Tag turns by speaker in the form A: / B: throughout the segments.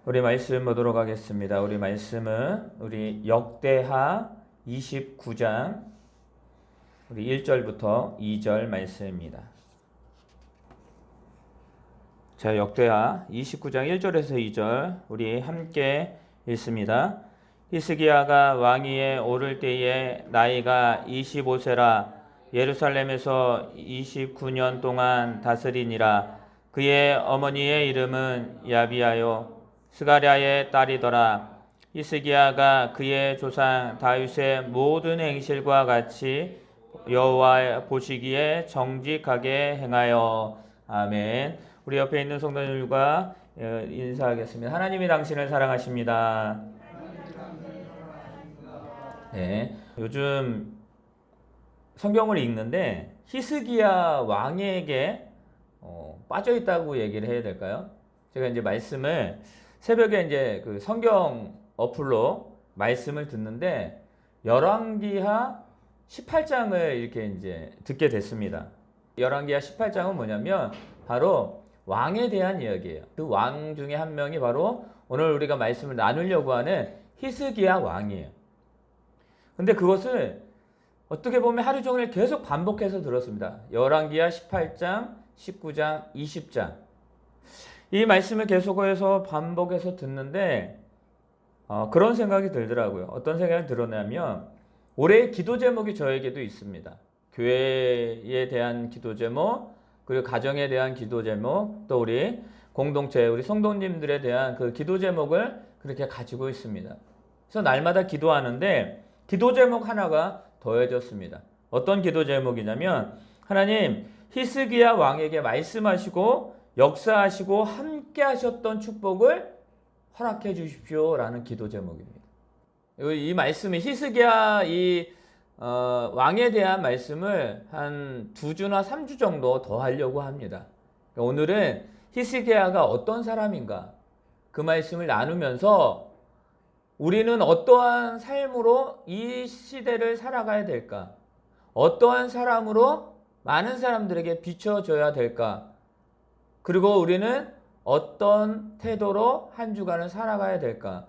A: 우리 말씀 보도록 하겠습니다. 우리 말씀은 우리 역대하 29장 우리 1절부터 2절 말씀입니다. 자, 역대하 29장 1절에서 2절 우리 함께 읽습니다. 히스기야가 왕위에 오를 때에 나이가 25세라 예루살렘에서 29년 동안 다스리니라. 그의 어머니의 이름은 야비하요 스가랴의 딸이더라. 히스기야가 그의 조상 다윗의 모든 행실과 같이 여호와 보시기에 정직하게 행하여. 아멘. 우리 옆에 있는 성도님들과 인사하겠습니다. 하나님이 당신을 사랑하십니다. 네, 요즘 성경을 읽는데 히스기야 왕에게 빠져있다고 얘기를 해야 될까요? 제가 이제 말씀을 새벽에 이제 그 성경 어플로 말씀을 듣는데 열왕기하 18장을 이렇게 이제 듣게 됐습니다. 열왕기하 18장은 뭐냐면 바로 왕에 대한 이야기예요. 그 왕 중에 한 명이 바로 오늘 우리가 말씀을 나누려고 하는 히스기야 왕이에요. 근데 그것을 어떻게 보면 하루 종일 계속 반복해서 들었습니다. 열왕기하 18장, 19장, 20장. 이 말씀을 계속해서 반복해서 듣는데 그런 생각이 들더라고요. 어떤 생각이 들었냐면 올해의 기도 제목이 저에게도 있습니다. 교회에 대한 기도 제목, 그리고 가정에 대한 기도 제목, 또 우리 공동체, 우리 성도님들에 대한 그 기도 제목을 그렇게 가지고 있습니다. 그래서 날마다 기도하는데 기도 제목 하나가 더해졌습니다. 어떤 기도 제목이냐면 하나님 히스기야 왕에게 말씀하시고 역사하시고 함께 하셨던 축복을 허락해 주십시오 라는 기도 제목입니다. 이 말씀이 히스기야 왕에 대한 말씀을 한 2주나 3주 정도 더 하려고 합니다. 오늘은 히스기야가 어떤 사람인가 그 말씀을 나누면서 우리는 어떠한 삶으로 이 시대를 살아가야 될까? 어떠한 사람으로 많은 사람들에게 비춰져야 될까? 그리고 우리는 어떤 태도로 한 주간을 살아가야 될까?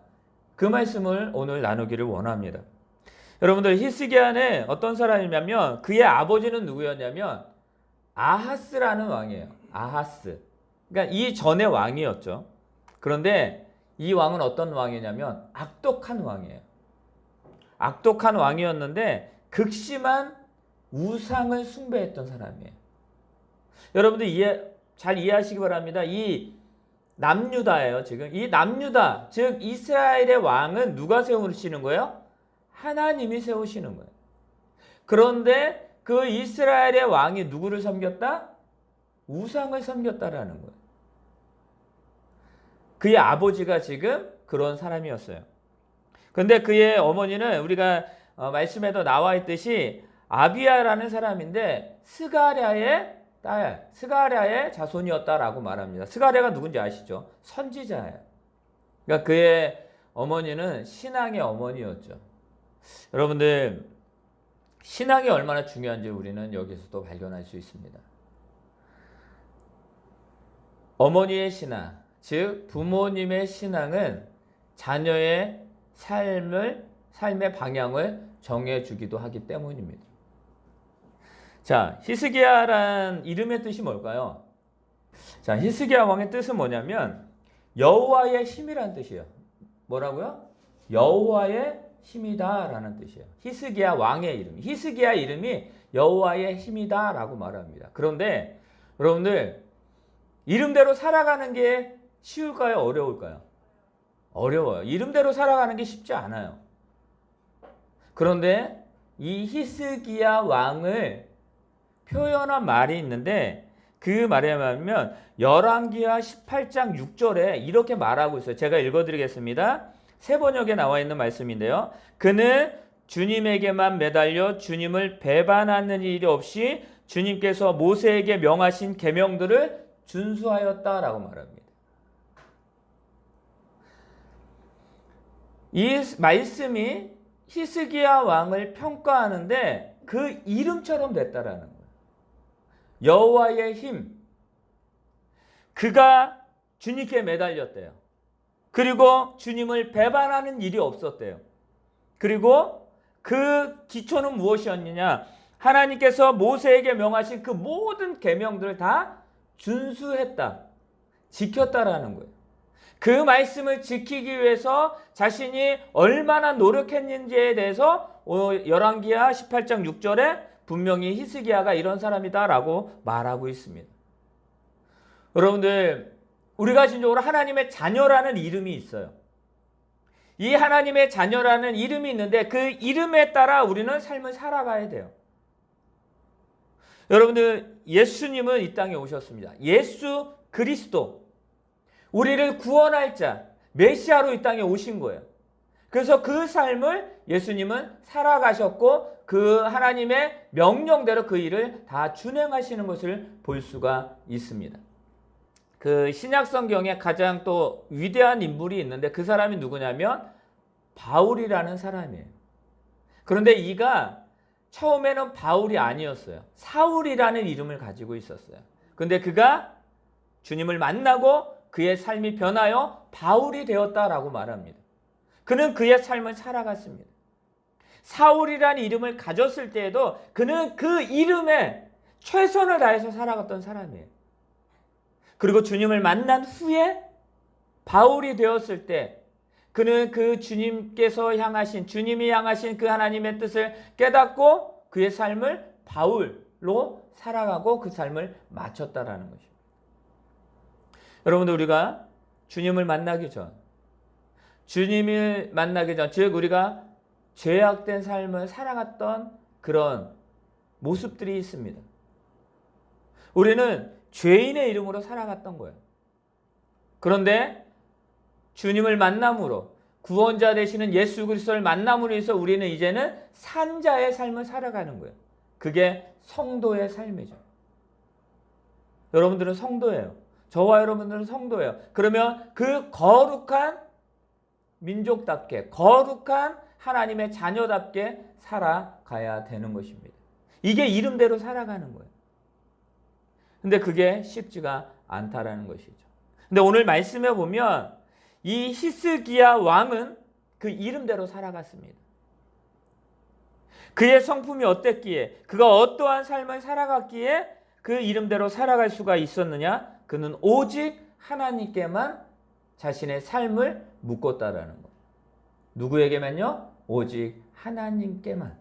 A: 그 말씀을 오늘 나누기를 원합니다. 여러분들 히스기야는 어떤 사람이냐면 그의 아버지는 누구였냐면 아하스라는 왕이에요. 아하스. 그러니까 이 전의 왕이었죠. 그런데 이 왕은 어떤 왕이냐면 악독한 왕이에요. 악독한 왕이었는데 극심한 우상을 숭배했던 사람이에요. 여러분들 잘 이해하시기 바랍니다. 이 남유다예요. 지금 이 남유다, 즉 이스라엘의 왕은 누가 세우시는 거예요? 하나님이 세우시는 거예요. 그런데 그 이스라엘의 왕이 누구를 섬겼다? 우상을 섬겼다라는 거예요. 그의 아버지가 지금 그런 사람이었어요. 그런데 그의 어머니는 우리가 말씀에도 나와 있듯이 아비야라는 사람인데 스가랴의 딸, 스가랴의 자손이었다라고 말합니다. 스가랴가 누군지 아시죠? 선지자예요. 그러니까 그의 어머니는 신앙의 어머니였죠. 여러분들 신앙이 얼마나 중요한지 우리는 여기서도 발견할 수 있습니다. 어머니의 신앙, 즉 부모님의 신앙은 자녀의 삶의 방향을 정해주기도 하기 때문입니다. 자, 히스기야란 이름의 뜻이 뭘까요? 자, 히스기야 왕의 뜻은 뭐냐면 여호와의 힘이란 뜻이에요. 뭐라고요? 여호와의 힘이다 라는 뜻이에요. 히스기야 왕의 이름. 히스기야 이름이 여호와의 힘이다 라고 말합니다. 그런데 여러분들 이름대로 살아가는 게 쉬울까요? 어려울까요? 어려워요. 이름대로 살아가는 게 쉽지 않아요. 그런데 이 히스기야 왕을 표현한 말이 있는데 그 말에 의하면 열왕기하 18장 6절에 이렇게 말하고 있어요. 제가 읽어드리겠습니다. 새 번역에 나와 있는 말씀인데요. 그는 주님에게만 매달려 주님을 배반하는 일이 없이 주님께서 모세에게 명하신 계명들을 준수하였다라고 말합니다. 이 말씀이 히스기야 왕을 평가하는데 그 이름처럼 됐다라는 거예요. 여호와의 힘. 그가 주님께 매달렸대요. 그리고 주님을 배반하는 일이 없었대요. 그리고 그 기초는 무엇이었느냐? 하나님께서 모세에게 명하신 그 모든 계명들을 다 준수했다, 지켰다라는 거예요. 그 말씀을 지키기 위해서 자신이 얼마나 노력했는지에 대해서 열왕기하 18장 6절에 분명히 히스기야가 이런 사람이다라고 말하고 있습니다. 여러분들, 우리가 진정으로 하나님의 자녀라는 이름이 있어요. 이 하나님의 자녀라는 이름이 있는데 그 이름에 따라 우리는 삶을 살아가야 돼요. 여러분들, 예수님은 이 땅에 오셨습니다. 예수 그리스도, 우리를 구원할 자, 메시아로 이 땅에 오신 거예요. 그래서 그 삶을 예수님은 살아가셨고 그 하나님의 명령대로 그 일을 다 준행하시는 것을 볼 수가 있습니다. 그 신약 성경에 가장 또 위대한 인물이 있는데 그 사람이 누구냐면 바울이라는 사람이에요. 그런데 이가 처음에는 바울이 아니었어요. 사울이라는 이름을 가지고 있었어요. 그런데 그가 주님을 만나고 그의 삶이 변하여 바울이 되었다라고 말합니다. 그는 그의 삶을 살아갔습니다. 사울이라는 이름을 가졌을 때에도 그는 그 이름에 최선을 다해서 살아갔던 사람이에요. 그리고 주님을 만난 후에 바울이 되었을 때 그는 그 주님께서 향하신, 주님이 향하신 그 하나님의 뜻을 깨닫고 그의 삶을 바울로 살아가고 그 삶을 마쳤다라는 것입니다. 여러분들, 우리가 주님을 만나기 전, 즉 우리가 죄악된 삶을 살아갔던 그런 모습들이 있습니다. 우리는 죄인의 이름으로 살아갔던 거예요. 그런데 주님을 만남으로, 구원자 되시는 예수 그리스도를 만남으로 해서 우리는 이제는 산자의 삶을 살아가는 거예요. 그게 성도의 삶이죠. 여러분들은 성도예요. 저와 여러분들은 성도예요. 그러면 그 거룩한 민족답게, 거룩한 하나님의 자녀답게 살아가야 되는 것입니다. 이게 이름대로 살아가는 거예요. 근데 그게 쉽지가 않다라는 것이죠. 근데 오늘 말씀에 보면 이 히스기야 왕은 그 이름대로 살아갔습니다. 그의 성품이 어땠기에, 그가 어떠한 삶을 살아갔기에 그 이름대로 살아갈 수가 있었느냐? 그는 오직 하나님께만 자신의 삶을 묶었다라는 거예요. 누구에게만요? 오직 하나님께만.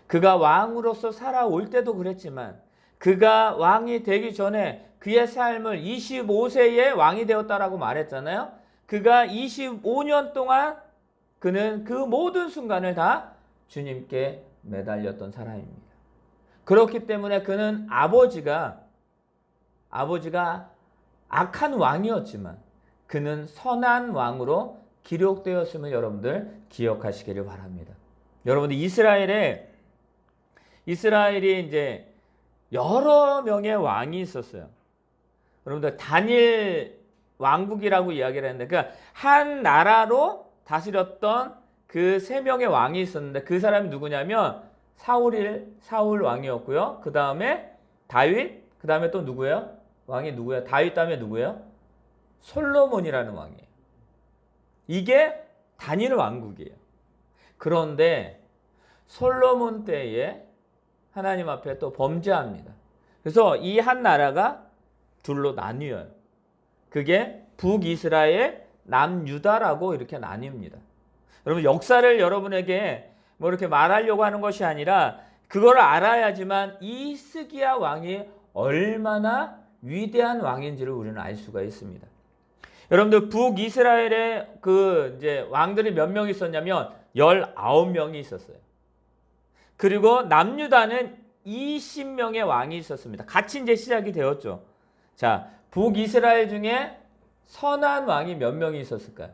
A: 그가 왕으로서 살아올 때도 그랬지만 그가 왕이 되기 전에 그의 삶을 25세에 왕이 되었다라고 말했잖아요. 그가 25년 동안 그는 그 모든 순간을 다 주님께 매달렸던 사람입니다. 그렇기 때문에 그는 아버지가 악한 왕이었지만 그는 선한 왕으로 기록되었음을 여러분들 기억하시기를 바랍니다. 여러분들, 이스라엘이 이제 여러 명의 왕이 있었어요. 여러분들, 단일 왕국이라고 이야기를 했는데, 그러니까 한 나라로 다스렸던 그 3명의 왕이 있었는데 그 사람이 누구냐면 사울 왕이었고요. 그 다음에 다윗, 그 다음에 또 누구예요? 왕이 누구예요? 다윗 다음에 누구예요? 솔로몬이라는 왕이에요. 이게 단일 왕국이에요. 그런데 솔로몬 때에 하나님 앞에 또 범죄합니다. 그래서 이 한 나라가 둘로 나뉘어요. 그게 북이스라엘, 남유다라고 이렇게 나뉩니다. 여러분, 역사를 여러분에게 뭐 이렇게 말하려고 하는 것이 아니라 그걸 알아야지만 이 히스기야 왕이 얼마나 위대한 왕인지를 우리는 알 수가 있습니다. 여러분들, 북이스라엘에 이제 왕들이 몇 명 있었냐면 19명이 있었어요. 그리고 남유다는 20명의 왕이 있었습니다. 같이 이제 시작이 되었죠. 자, 북이스라엘 중에 선한 왕이 몇 명이 있었을까요?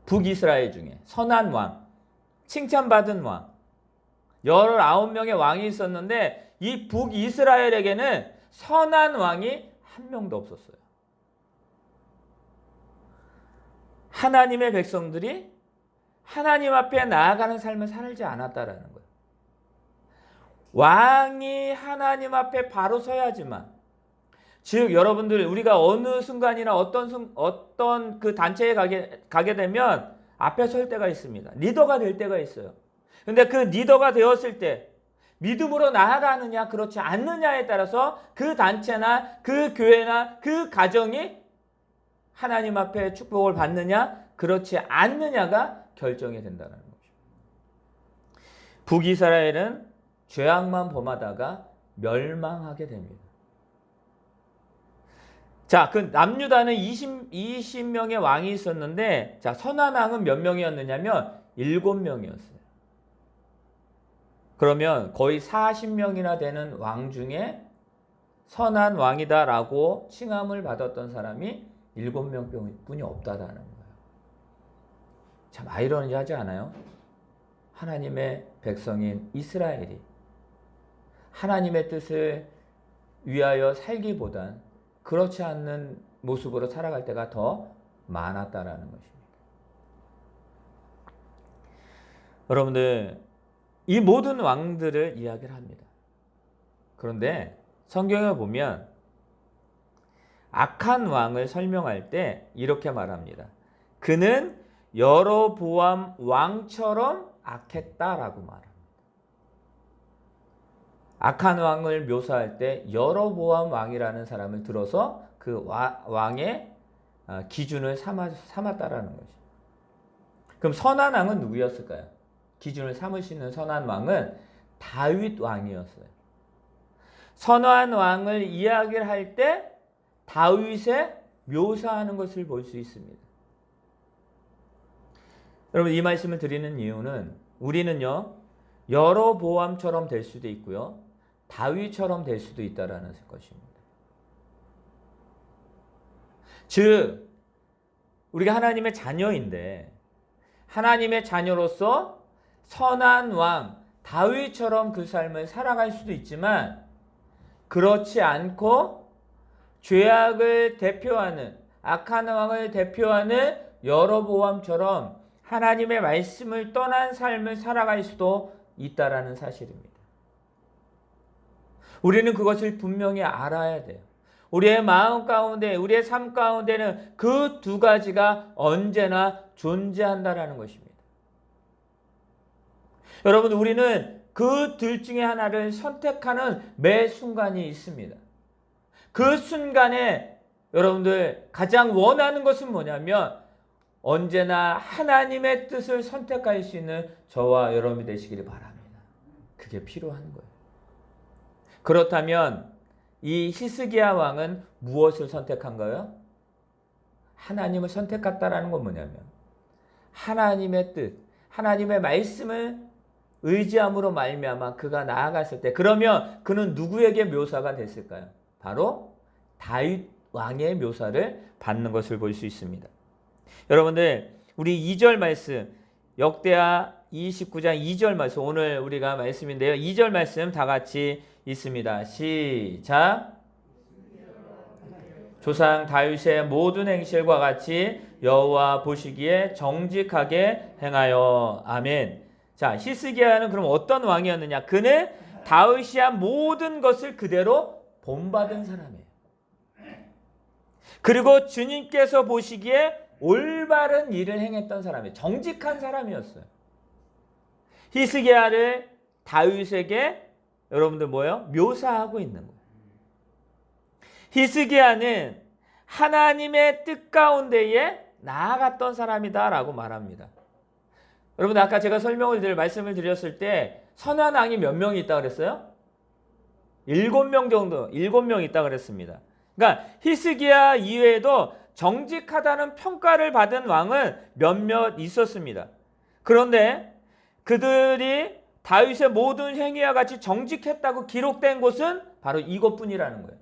A: 북이스라엘 중에 선한 왕, 칭찬받은 왕, 19명의 왕이 있었는데 이 북이스라엘에게는 선한 왕이 한 명도 없었어요. 하나님의 백성들이 하나님 앞에 나아가는 삶을 살지 않았다라는 거예요. 왕이 하나님 앞에 바로 서야지만, 즉 여러분들 우리가 어느 순간이나 어떤 그 단체에 가게 되면 앞에 설 때가 있습니다. 리더가 될 때가 있어요. 근데 그 리더가 되었을 때 믿음으로 나아가느냐 그렇지 않느냐에 따라서 그 단체나 그 교회나 그 가정이 하나님 앞에 축복을 받느냐 그렇지 않느냐가 결정이 된다는 거죠. 북이스라엘은 죄악만 범하다가 멸망하게 됩니다. 자, 그 남유다는 20명의 왕이 있었는데, 자, 선한 왕은 몇 명이었느냐면 7명이었어요. 그러면 거의 40명이나 되는 왕 중에 선한 왕이다라고 칭함을 받았던 사람이 7명뿐이 없다라는 거예요. 참 아이러니하지 않아요? 하나님의 백성인 이스라엘이 하나님의 뜻을 위하여 살기보단 그렇지 않는 모습으로 살아갈 때가 더 많았다라는 것입니다. 여러분들, 이 모든 왕들을 이야기를 합니다. 그런데 성경에 보면 악한 왕을 설명할 때 이렇게 말합니다. 그는 여로보암 왕처럼 악했다라고 말합니다. 악한 왕을 묘사할 때 여로보암 왕이라는 사람을 들어서 그 왕의 기준을 삼았다라는 거죠. 그럼 선한 왕은 누구였을까요? 기준을 삼을 수 있는 선한 왕은 다윗 왕이었어요. 선한 왕을 이야기를 할 때 다윗에 묘사하는 것을 볼 수 있습니다. 여러분, 이 말씀을 드리는 이유는 우리는요, 여로보암처럼 될 수도 있고요, 다윗처럼 될 수도 있다라는 것입니다. 즉, 우리가 하나님의 자녀인데 하나님의 자녀로서 선한 왕 다윗처럼 그 삶을 살아갈 수도 있지만 그렇지 않고 죄악을 대표하는 악한 왕을 대표하는 여로보암처럼 하나님의 말씀을 떠난 삶을 살아갈 수도 있다라는 사실입니다. 우리는 그것을 분명히 알아야 돼요. 우리의 마음 가운데, 우리의 삶 가운데는 그 두 가지가 언제나 존재한다라는 것입니다. 여러분, 우리는 그 둘 중에 하나를 선택하는 매 순간이 있습니다. 그 순간에 여러분들 가장 원하는 것은 뭐냐면 언제나 하나님의 뜻을 선택할 수 있는 저와 여러분이 되시기를 바랍니다. 그게 필요한 거예요. 그렇다면 이 히스기야 왕은 무엇을 선택한가요? 하나님을 선택했다라는 건 뭐냐면 하나님의 뜻, 하나님의 말씀을 의지함으로 말미암아 그가 나아갔을 때, 그러면 그는 누구에게 묘사가 됐을까요? 바로 다윗 왕의 묘사를 받는 것을 볼 수 있습니다. 여러분들, 우리 2절 말씀, 역대하 29장 2절 말씀, 오늘 우리가 말씀인데요. 2절 말씀 다 같이 있습니다. 시작. 조상 다윗의 모든 행실과 같이 여호와 보시기에 정직하게 행하여. 아멘. 자, 히스기야는 그럼 어떤 왕이었느냐? 그는 다윗이 한 모든 것을 그대로 본받은 사람이에요. 그리고 주님께서 보시기에 올바른 일을 행했던 사람이에요. 정직한 사람이었어요. 히스기야를 다윗에게 여러분들 뭐예요? 묘사하고 있는 거예요. 히스기야는 하나님의 뜻 가운데에 나아갔던 사람이다라고 말합니다. 여러분, 아까 제가 말씀을 드렸을 때 선한 왕이 몇 명이 있다고 그랬어요? 7명 정도, 7명 있다고 그랬습니다. 그러니까 히스기야 이외에도 정직하다는 평가를 받은 왕은 몇몇 있었습니다. 그런데 그들이 다윗의 모든 행위와 같이 정직했다고 기록된 곳은 바로 이것뿐이라는 거예요.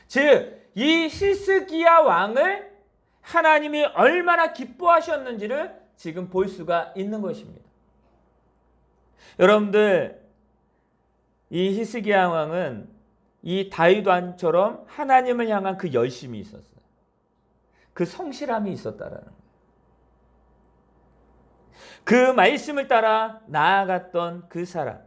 A: 즉, 이 히스기야 왕을 하나님이 얼마나 기뻐하셨는지를 지금 볼 수가 있는 것입니다. 여러분들, 이 히스기야 왕은 이 다윗 왕처럼 하나님을 향한 그 열심이 있었어요. 그 성실함이 있었다라는 거예요. 그 말씀을 따라 나아갔던 그 사람.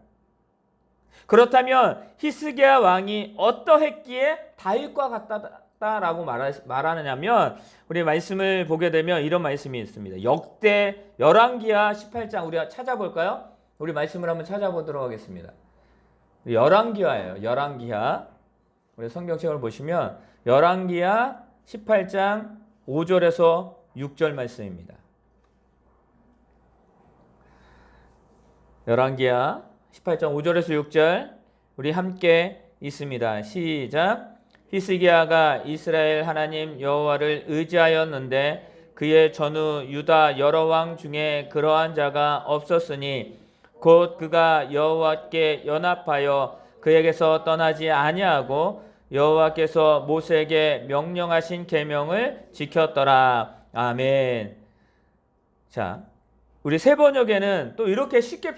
A: 그렇다면 히스기야 왕이 어떠했기에 다윗과 같다라고 말하느냐면 우리 말씀을 보게 되면 이런 말씀이 있습니다. 역대 열왕기하 18장 우리가 찾아볼까요? 우리 말씀을 한번 찾아보도록 하겠습니다. 열왕기하예요. 열왕기하. 우리 성경책을 보시면 열왕기하 18장 5절에서 6절 말씀입니다. 열왕기하 18장 5절에서 6절 우리 함께 있습니다. 시작. 히스기야가 이스라엘 하나님 여호와를 의지하였는데 그의 전후 유다 여러 왕 중에 그러한 자가 없었으니 곧 그가 여호와께 연합하여 그에게서 떠나지 아니하고 여호와께서 모세에게 명령하신 계명을 지켰더라. 아멘. 자, 우리 세번역에는 또 이렇게 쉽게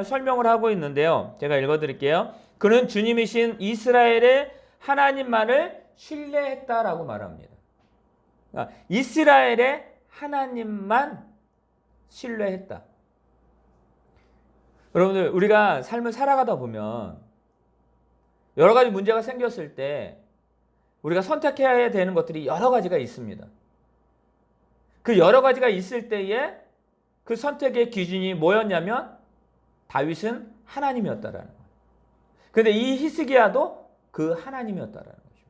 A: 설명을 하고 있는데요. 제가 읽어드릴게요. 그는 주님이신 이스라엘의 하나님만을 신뢰했다라고 말합니다. 그러니까 이스라엘의 하나님만 신뢰했다. 여러분들 우리가 삶을 살아가다 보면 여러 가지 문제가 생겼을 때 우리가 선택해야 되는 것들이 여러 가지가 있습니다. 그 여러 가지가 있을 때에 그 선택의 기준이 뭐였냐면 다윗은 하나님이었다라는 거예요. 그런데 이 히스기야도 그 하나님이었다라는 거죠.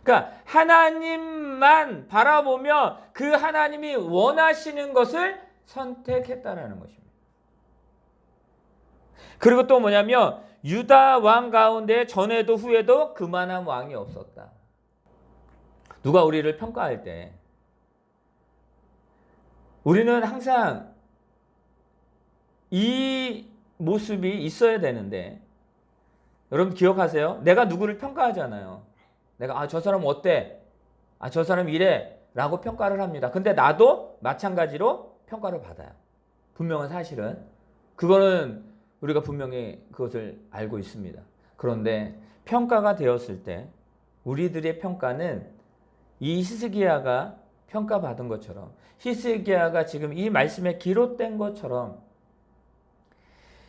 A: 그러니까 하나님만 바라보며 그 하나님이 원하시는 것을 선택했다라는 것입니다. 그리고 또 뭐냐면 유다 왕 가운데 전에도 후에도 그만한 왕이 없었다. 누가 우리를 평가할 때 우리는 항상 이 모습이 있어야 되는데 여러분 기억하세요? 내가 누구를 평가하잖아요. 내가 저 사람 어때? 저 사람 이래 라고 평가를 합니다. 근데 나도 마찬가지로 평가를 받아요. 분명한 사실은 그거는 우리가 분명히 그것을 알고 있습니다. 그런데 평가가 되었을 때 우리들의 평가는 이 히스기야가 평가받은 것처럼 히스기야가 지금 이 말씀에 기록된 것처럼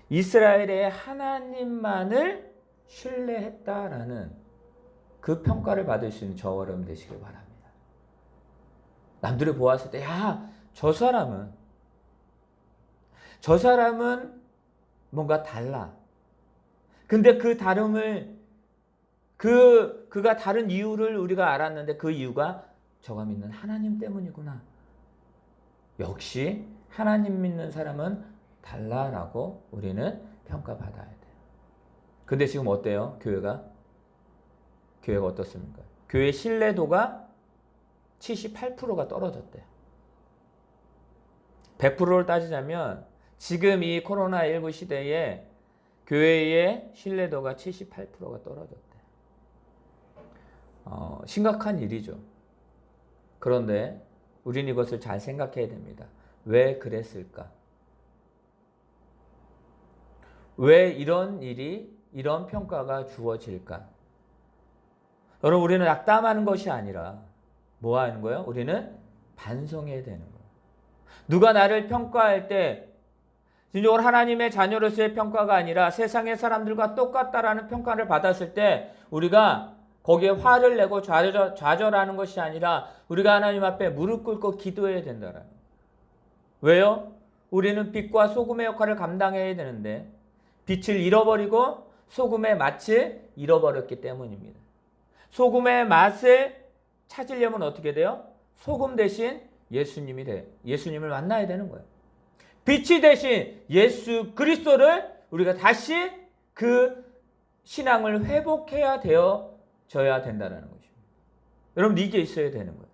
A: 이스라엘의 하나님만을 신뢰했다라는 그 평가를 받을 수 있는 저와 여러분 되시길 바랍니다. 남들이 보았을 때 저 사람은 뭔가 달라. 근데 그 다름을 그가 다른 이유를 우리가 알았는데 그 이유가 저가 믿는 하나님 때문이구나. 역시 하나님 믿는 사람은 달라라고 우리는 평가받아야 돼요. 근데 지금 어때요? 교회가 어떻습니까? 교회 신뢰도가 78%가 떨어졌대요. 100%를 따지자면 지금 이 코로나19 시대에 교회의 신뢰도가 78%가 떨어졌대요. 심각한 일이죠. 그런데 우리는 이것을 잘 생각해야 됩니다. 왜 그랬을까? 왜 이런 일이, 이런 평가가 주어질까? 여러분, 우리는 낙담하는 것이 아니라 뭐 하는 거예요? 우리는 반성해야 되는 거예요. 누가 나를 평가할 때 진정으로 하나님의 자녀로서의 평가가 아니라 세상의 사람들과 똑같다라는 평가를 받았을 때 우리가 거기에 화를 내고 좌절하는 것이 아니라 우리가 하나님 앞에 무릎 꿇고 기도해야 된다는 거예요. 왜요? 우리는 빛과 소금의 역할을 감당해야 되는데 빛을 잃어버리고 소금의 맛을 잃어버렸기 때문입니다. 소금의 맛을 찾으려면 어떻게 돼요? 소금 대신 예수님이 돼요. 예수님을 만나야 되는 거예요. 빛이 대신 예수 그리스도를 우리가 다시 그 신앙을 회복해야 되어져야 된다는 것입니다. 여러분 이게 있어야 되는 거예요.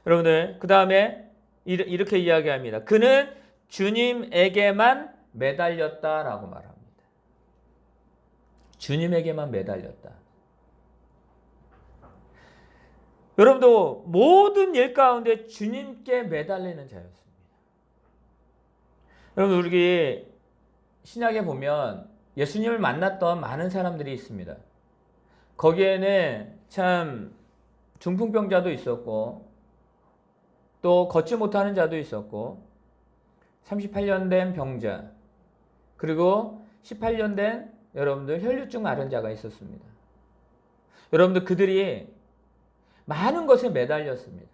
A: 여러분들 그 다음에 이렇게 이야기합니다. 그는 주님에게만 매달렸다라고 말합니다. 주님에게만 매달렸다. 여러분도 모든 일 가운데 주님께 매달리는 자였습니다. 여러분 우리 신약에 보면 예수님을 만났던 많은 사람들이 있습니다. 거기에는 참 중풍병자도 있었고 또 걷지 못하는 자도 있었고 38년 된 병자 그리고 18년 된 여러분들 혈류증 앓은 자가 있었습니다. 여러분들 그들이 많은 것에 매달렸습니다.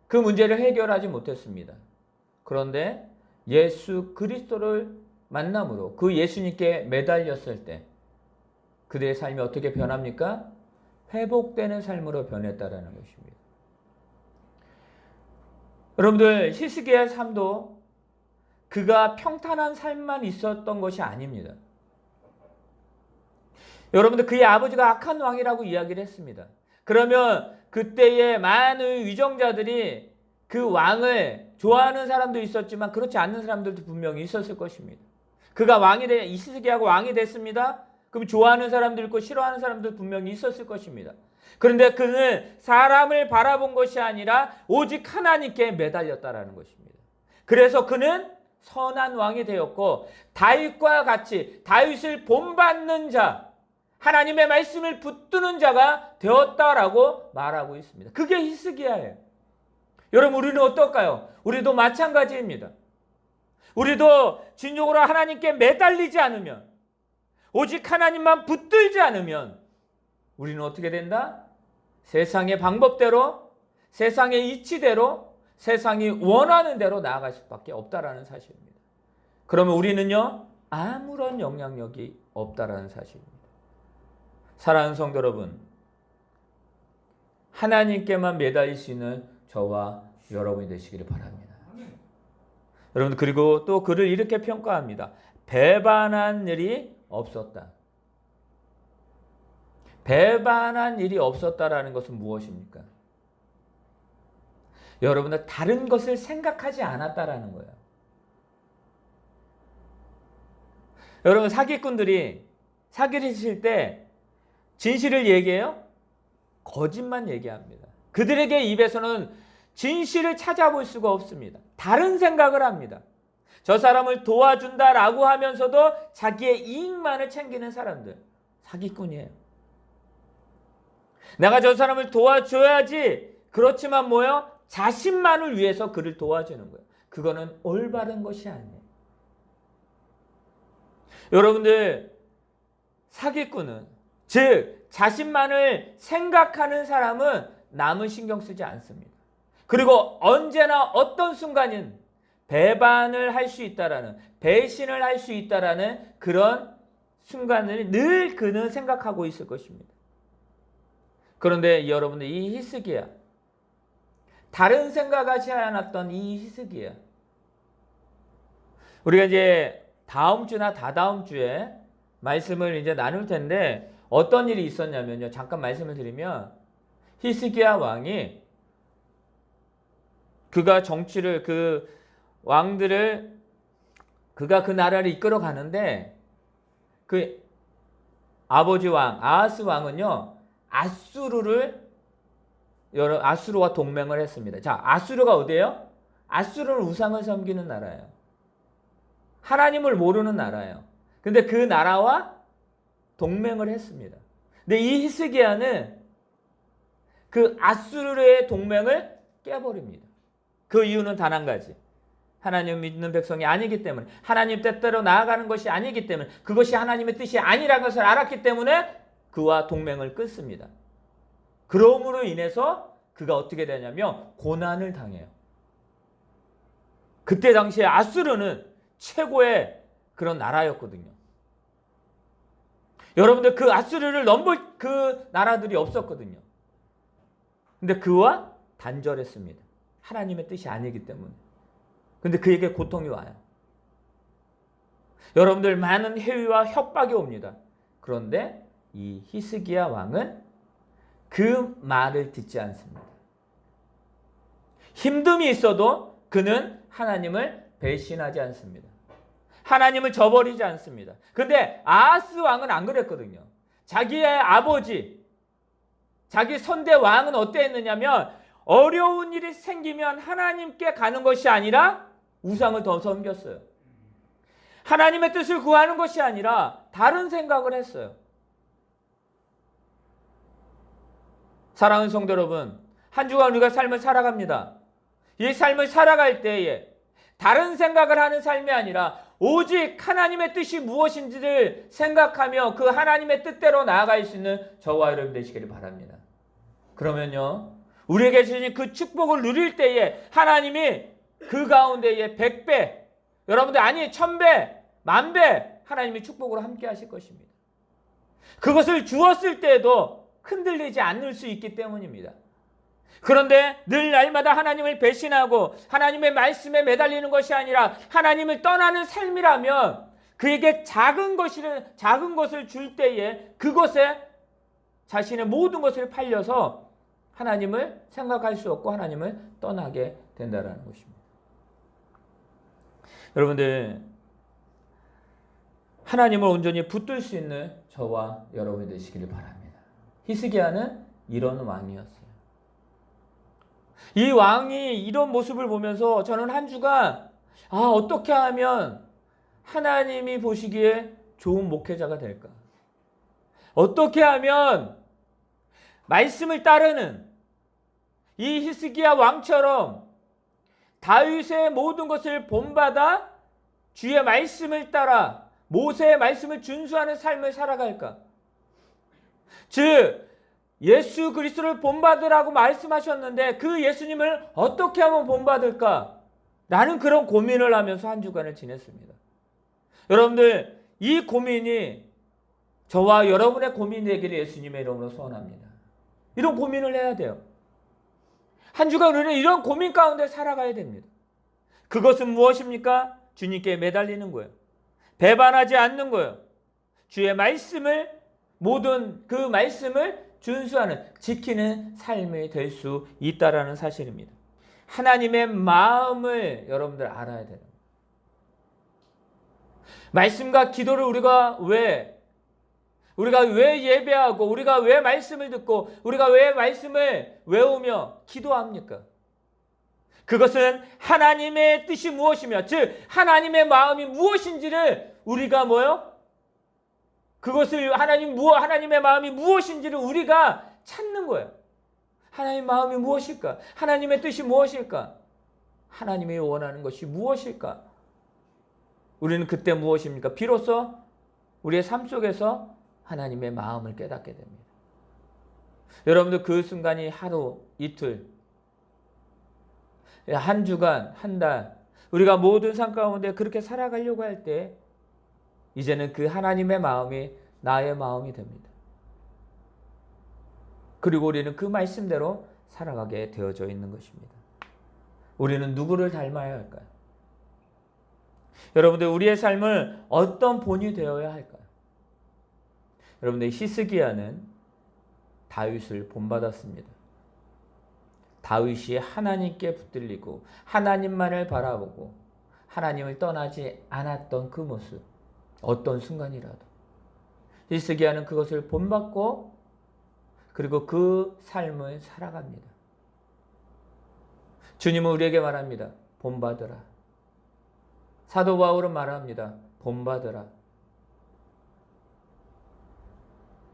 A: 그 문제를 해결하지 못했습니다. 그런데 예수 그리스도를 만남으로 그 예수님께 매달렸을 때 그들의 삶이 어떻게 변합니까? 회복되는 삶으로 변했다라는 것입니다. 여러분들 히스기야의 삶도 그가 평탄한 삶만 있었던 것이 아닙니다. 여러분들 그의 아버지가 악한 왕이라고 이야기를 했습니다. 그러면 그때의 많은 위정자들이 그 왕을 좋아하는 사람도 있었지만 그렇지 않는 사람들도 분명히 있었을 것입니다. 그가 히스기야가 왕이 됐습니다. 그럼 좋아하는 사람도 있고 싫어하는 사람도 분명히 있었을 것입니다. 그런데 그는 사람을 바라본 것이 아니라 오직 하나님께 매달렸다라는 것입니다. 그래서 그는 선한 왕이 되었고 다윗과 같이 다윗을 본받는 자, 하나님의 말씀을 붙드는 자가 되었다라고 말하고 있습니다. 그게 히스기야예요. 여러분 우리는 어떨까요? 우리도 마찬가지입니다. 우리도 진정으로 하나님께 매달리지 않으면, 오직 하나님만 붙들지 않으면 우리는 어떻게 된다? 세상의 방법대로, 세상의 이치대로, 세상이 원하는 대로 나아갈 수밖에 없다라는 사실입니다. 그러면 우리는요, 아무런 영향력이 없다라는 사실입니다. 사랑하는 성도 여러분, 하나님께만 매달릴 수 있는 저와 여러분이 되시기를 바랍니다. 여러분, 그리고 또 그를 이렇게 평가합니다. 배반한 일이 없었다. 배반한 일이 없었다라는 것은 무엇입니까? 여러분은 다른 것을 생각하지 않았다라는 거예요. 여러분, 사기꾼들이 사기를 칠 때 진실을 얘기해요? 거짓만 얘기합니다. 그들에게 입에서는 진실을 찾아볼 수가 없습니다. 다른 생각을 합니다. 저 사람을 도와준다라고 하면서도 자기의 이익만을 챙기는 사람들, 사기꾼이에요. 내가 저 사람을 도와줘야지. 그렇지만 뭐예요? 자신만을 위해서 그를 도와주는 거예요. 그거는 올바른 것이 아니에요. 여러분들, 사기꾼은, 즉 자신만을 생각하는 사람은 남을 신경 쓰지 않습니다. 그리고 언제나 어떤 순간은 배반을 할 수 있다라는, 배신을 할 수 있다라는 그런 순간을 늘 그는 생각하고 있을 것입니다. 그런데 여러분들, 이 히스기야, 다른 생각하지 않았던 이 히스기야, 우리가 이제 다음 주나 다다음 주에 말씀을 이제 나눌 텐데 어떤 일이 있었냐면요, 잠깐 말씀을 드리면, 히스기야 왕이 그가 정치를, 그 왕들을, 그가 그 나라를 이끌어 가는데 그 아버지 왕 아하스 왕은요, 아수르와 동맹을 했습니다. 자, 아수르가 어디예요? 아수르는 우상을 섬기는 나라예요. 하나님을 모르는 나라예요. 근데 그 나라와 동맹을 했습니다. 근데 이 히스기야는 그 아수르의 동맹을 깨버립니다. 그 이유는 단 한 가지. 하나님 믿는 백성이 아니기 때문에, 하나님 뜻대로 나아가는 것이 아니기 때문에, 그것이 하나님의 뜻이 아니라는 것을 알았기 때문에 그와 동맹을 끊습니다. 그러므로 인해서 그가 어떻게 되냐면 고난을 당해요. 그때 당시에 아수르는 최고의 그런 나라였거든요. 여러분들, 그 아수르를 넘볼 그 나라들이 없었거든요. 근데 그와 단절했습니다. 하나님의 뜻이 아니기 때문에. 근데 그에게 고통이 와요. 여러분들, 많은 해위와 협박이 옵니다. 그런데 이 히스기야 왕은 그 말을 듣지 않습니다. 힘듦이 있어도 그는 하나님을 배신하지 않습니다. 하나님을 저버리지 않습니다. 그런데 아하스 왕은 안 그랬거든요. 자기의 아버지, 자기 선대 왕은 어땠느냐면, 어려운 일이 생기면 하나님께 가는 것이 아니라 우상을 더 섬겼어요. 하나님의 뜻을 구하는 것이 아니라 다른 생각을 했어요. 사랑하는 성도 여러분, 한 주간 우리가 삶을 살아갑니다. 이 삶을 살아갈 때에 다른 생각을 하는 삶이 아니라 오직 하나님의 뜻이 무엇인지를 생각하며 그 하나님의 뜻대로 나아갈 수 있는 저와 여러분 되시기를 바랍니다. 그러면요, 우리에게 주신 그 축복을 누릴 때에 하나님이 그 가운데에 100배, 여러분들 아니 1000배, 10,000배 하나님이 축복으로 함께 하실 것입니다. 그것을 주었을 때에도 흔들리지 않을 수 있기 때문입니다. 그런데 늘 날마다 하나님을 배신하고 하나님의 말씀에 매달리는 것이 아니라 하나님을 떠나는 삶이라면 그에게 작은 것을 줄 때에 그것에 자신의 모든 것을 팔려서 하나님을 생각할 수 없고 하나님을 떠나게 된다는 것입니다. 여러분들, 하나님을 온전히 붙들 수 있는 저와 여러분이 되시기를 바랍니다. 히스기야는 이런 왕이었어요. 이 왕이 이런 모습을 보면서 저는 한 주간 어떻게 하면 하나님이 보시기에 좋은 목회자가 될까? 어떻게 하면 말씀을 따르는 이 히스기야 왕처럼 다윗의 모든 것을 본받아 주의 말씀을 따라 모세의 말씀을 준수하는 삶을 살아갈까? 즉 예수 그리스도를 본받으라고 말씀하셨는데 그 예수님을 어떻게 하면 본받을까? 라는 그런 고민을 하면서 한 주간을 지냈습니다. 여러분들, 이 고민이 저와 여러분의 고민이 되기를 예수님의 이름으로 소원합니다. 이런 고민을 해야 돼요. 한 주간 우리는 이런 고민 가운데 살아가야 됩니다. 그것은 무엇입니까? 주님께 매달리는 거예요. 배반하지 않는 거예요. 주의 말씀을, 모든 그 말씀을 준수하는, 지키는 삶이 될 수 있다라는 사실입니다. 하나님의 마음을 여러분들 알아야 돼요. 말씀과 기도를 우리가 왜 예배하고 우리가 왜 말씀을 듣고 우리가 왜 말씀을 외우며 기도합니까? 그것은 하나님의 뜻이 무엇이며 즉 하나님의 마음이 무엇인지를 우리가 그것을 하나님의 마음이 무엇인지를 우리가 찾는 거예요. 하나님의 마음이 무엇일까? 하나님의 뜻이 무엇일까? 하나님이 원하는 것이 무엇일까? 우리는 그때 무엇입니까? 비로소 우리의 삶 속에서 하나님의 마음을 깨닫게 됩니다. 여러분들 그 순간이 하루, 이틀, 한 주간, 한 달, 우리가 모든 삶 가운데 그렇게 살아가려고 할 때 이제는 그 하나님의 마음이 나의 마음이 됩니다. 그리고 우리는 그 말씀대로 살아가게 되어져 있는 것입니다. 우리는 누구를 닮아야 할까요? 여러분들 우리의 삶을 어떤 본이 되어야 할까요? 여러분들 히스기야는 다윗을 본받았습니다. 다윗이 하나님께 붙들리고 하나님만을 바라보고 하나님을 떠나지 않았던 그 모습, 어떤 순간이라도 히스기야는 그것을 본받고 그리고 그 삶을 살아갑니다. 주님은 우리에게 말합니다. 본받으라. 사도 바울은 말합니다. 본받으라.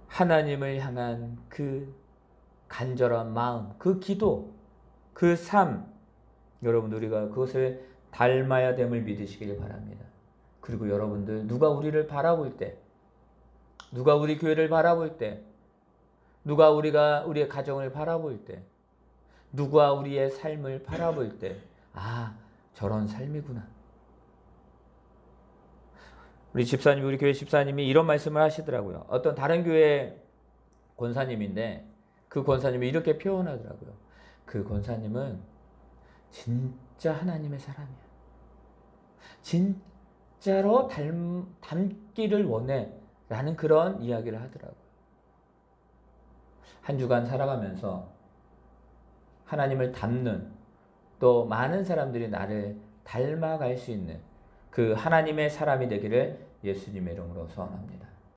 A: 하나님을 향한 그 간절한 마음, 그 기도, 그 삶, 여러분 우리가 그것을 닮아야 됨을 믿으시길 바랍니다. 그리고 여러분들 누가 우리를 바라볼 때, 누가 우리 교회를 바라볼 때, 누가 우리의 가정을 바라볼 때, 누가 우리의 삶을 바라볼 때, 저런 삶이구나. 우리 교회 집사님이 이런 말씀을 하시더라고요. 어떤 다른 교회 권사님인데 그 권사님이 이렇게 표현하더라고요. 그 권사님은 진짜 하나님의 사람이야. 진짜로 닮기를 원해. 라는 그런 이야기를 하더라고요. 한 주간 살아가면서 하나님을 닮는 또 많은 사람들이 나를 닮아갈 수 있는 그 하나님의 사람이 되기를 예수님의 이름으로 소원합니다.